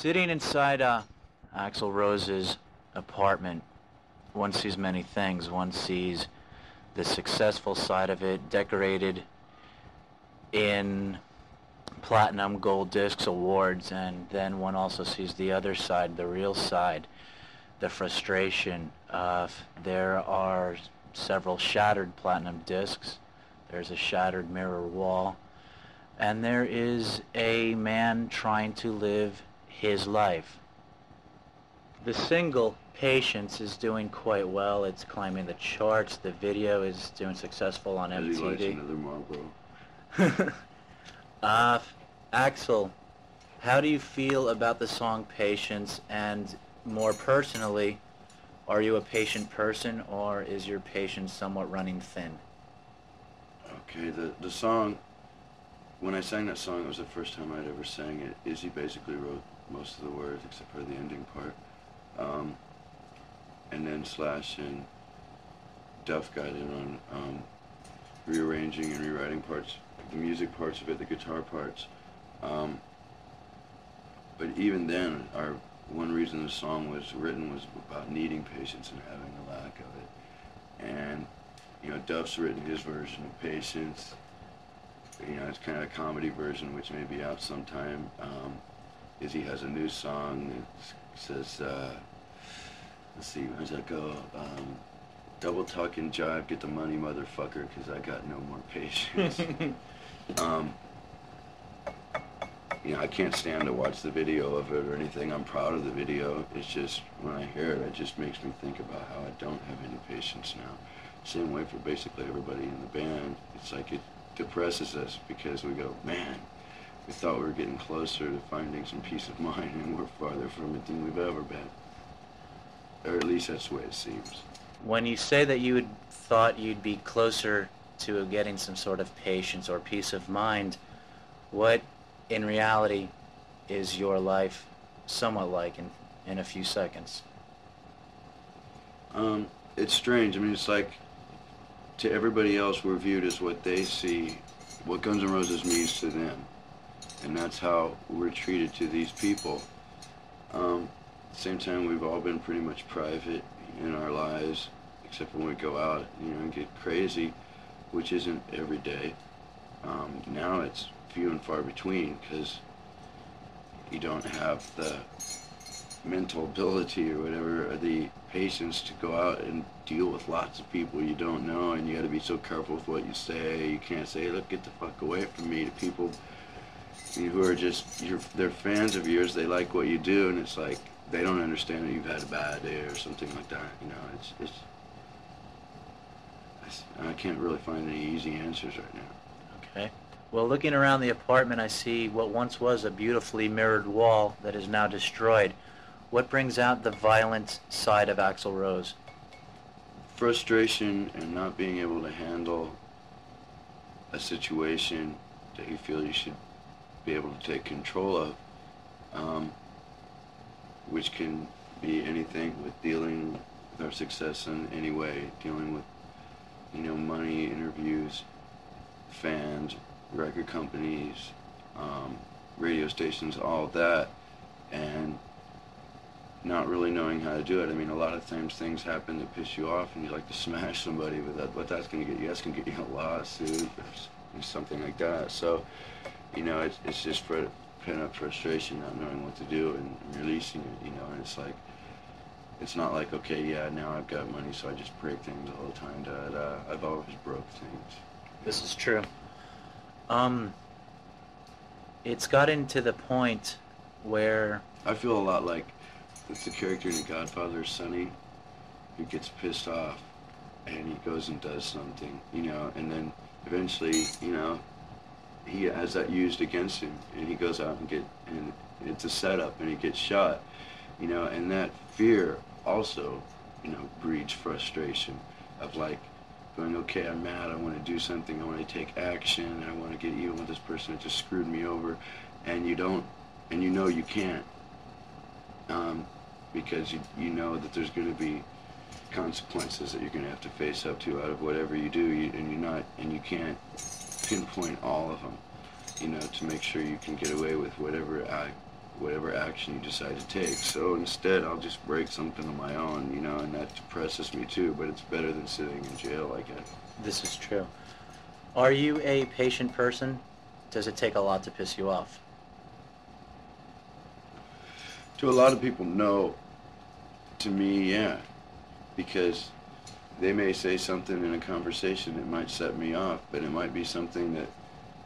Sitting inside Axl Rose's apartment, one sees many things. One sees the successful side of it, decorated in platinum, gold discs, awards, and then one also sees the other side, the real side, the frustration. There are several shattered platinum discs. There's a shattered mirror wall. And there is a man trying to live his life. The single, Patience, is doing quite well. It's climbing the charts. The video is doing successful on MTV. Another Marlboro. Axl, how do you feel about the song Patience? And more personally, are you a patient person, or is your patience somewhat running thin? Okay, the song, when I sang that song, it was the first time I'd ever sang it. Izzy basically wrote most of the words except for the ending part. And then Slash and Duff got in on rearranging and rewriting parts, the music parts of it, the guitar parts. But even then, one reason the song was written was about needing patience and having a lack of it. And, you know, Duff's written his version of Patience. You know, it's kind of a comedy version, which may be out sometime. Izzy has a new song that says, let's see, how does that go? Double tuck and jive, get the money, motherfucker, because I got no more patience. You know, I can't stand to watch the video of it or anything. I'm proud of the video. It's just, when I hear it, it just makes me think about how I don't have any patience now. Same way for basically everybody in the band. It's like it depresses us because we go, man, we thought we were getting closer to finding some peace of mind, and we're farther from it than we've ever been. Or at least that's the way it seems. When you say that you had thought you'd be closer to getting some sort of patience or peace of mind, what in reality is your life somewhat like in a few seconds? It's strange. I mean, it's like, to everybody else, we're viewed as what they see, what Guns N' Roses means to them. And that's how we're treated to these people. At the same time, we've all been pretty much private in our lives, except when we go out, you know, and get crazy, which isn't every day. Now it's few and far between, because you don't have the mental ability or whatever, or the patience to go out and deal with lots of people you don't know, and you got to be so careful with what you say. You can't say, look, get the fuck away from me, to people who are just, they're fans of yours, they like what you do, and it's like, they don't understand that you've had a bad day or something like that, you know. I can't really find any easy answers right now. Okay. Well, looking around the apartment, I see what once was a beautifully mirrored wall that is now destroyed. What brings out the violent side of Axl Rose? Frustration and not being able to handle a situation that you feel you should be able to take control of, which can be anything with dealing with our success in any way, dealing with, you know, money, interviews, fans, record companies, radio stations, all of that, and not really knowing how to do it. I mean, a lot of times things happen that piss you off and you like to smash somebody, but what that's going to get you, that's going to get you a lawsuit or something like that. So, you know, it's just for pent-up frustration, not knowing what to do and releasing it, you know. And it's like, it's not like, okay, yeah, now I've got money, so I just break things all the time. I've always broke things. This is true. It's gotten to the point where I feel a lot like it's the character in The Godfather, Sonny, who gets pissed off and he goes and does something, you know, and then eventually, you know, he has that used against him, and he goes out and it's a setup, and he gets shot, you know, and that fear also, you know, breeds frustration of like going, okay, I'm mad, I want to do something, I want to take action, I want to get even with this person that just screwed me over, and you don't, and you know you can't, because you know that there's going to be consequences that you're going to have to face up to out of whatever you do, and you can't pinpoint all of them, you know, to make sure you can get away with whatever action you decide to take. So instead, I'll just break something on my own, you know, and that depresses me too, but it's better than sitting in jail, I guess. This is true. Are you a patient person? Does it take a lot to piss you off? To a lot of people, no. To me, yeah. Because they may say something in a conversation that might set me off, but it might be something that,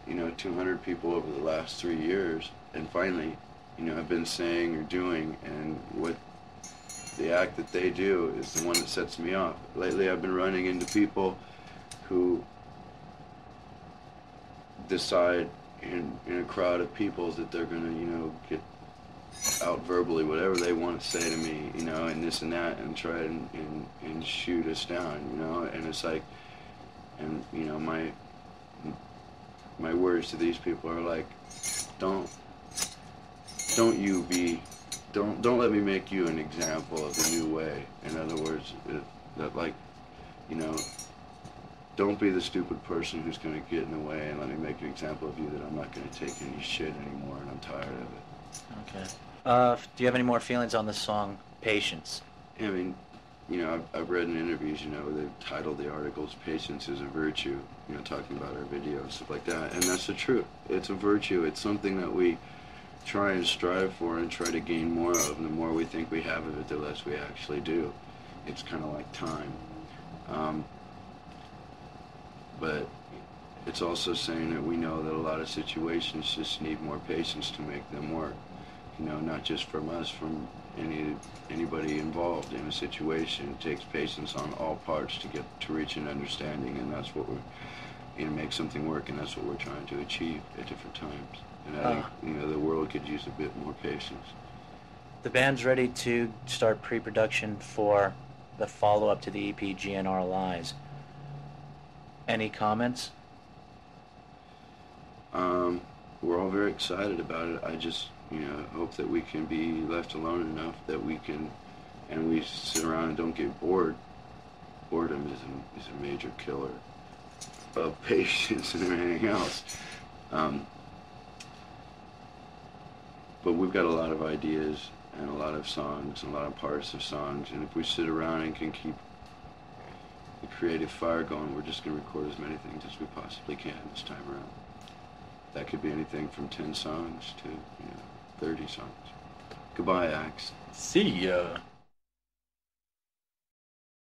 you know, 200 people over the last 3 years, and finally, you know, have been saying or doing, and what the act that they do is the one that sets me off. Lately, I've been running into people who decide in a crowd of people that they're going to, you know, get out verbally whatever they want to say to me, you know, and this and that, and try and shoot us down, you know, and it's like, and, you know, my words to these people are like, don't let me make you an example of the new way. In other words, that, like, you know, don't be the stupid person who's going to get in the way and let me make an example of you that I'm not going to take any shit anymore, and I'm tired of it. Okay. Do you have any more feelings on the song Patience? I mean, you know, I've read in interviews, you know, they've titled the articles "Patience is a Virtue," you know, talking about our videos, stuff like that, and that's the truth. It's a virtue. It's something that we try and strive for and try to gain more of, and the more we think we have of it, the less we actually do. It's kind of like time. But it's also saying that we know that a lot of situations just need more patience to make them work. You know, not just from us, from anybody involved in a situation. It takes patience on all parts to reach an understanding, and that's what we're, you know, make something work, and that's what we're trying to achieve at different times. And I think, you know, the world could use a bit more patience. The band's ready to start pre-production for the follow-up to the EP GNR Lies. Any comments? We're all very excited about it. I just, you know, hope that we can be left alone enough that we can, and we sit around and don't get bored. Boredom is a major killer of patience and everything else. But we've got a lot of ideas and a lot of songs and a lot of parts of songs, and if we sit around and can keep the creative fire going, we're just going to record as many things as we possibly can this time around. That could be anything from 10 songs to, you know, 30 songs. Goodbye, Axe. See ya.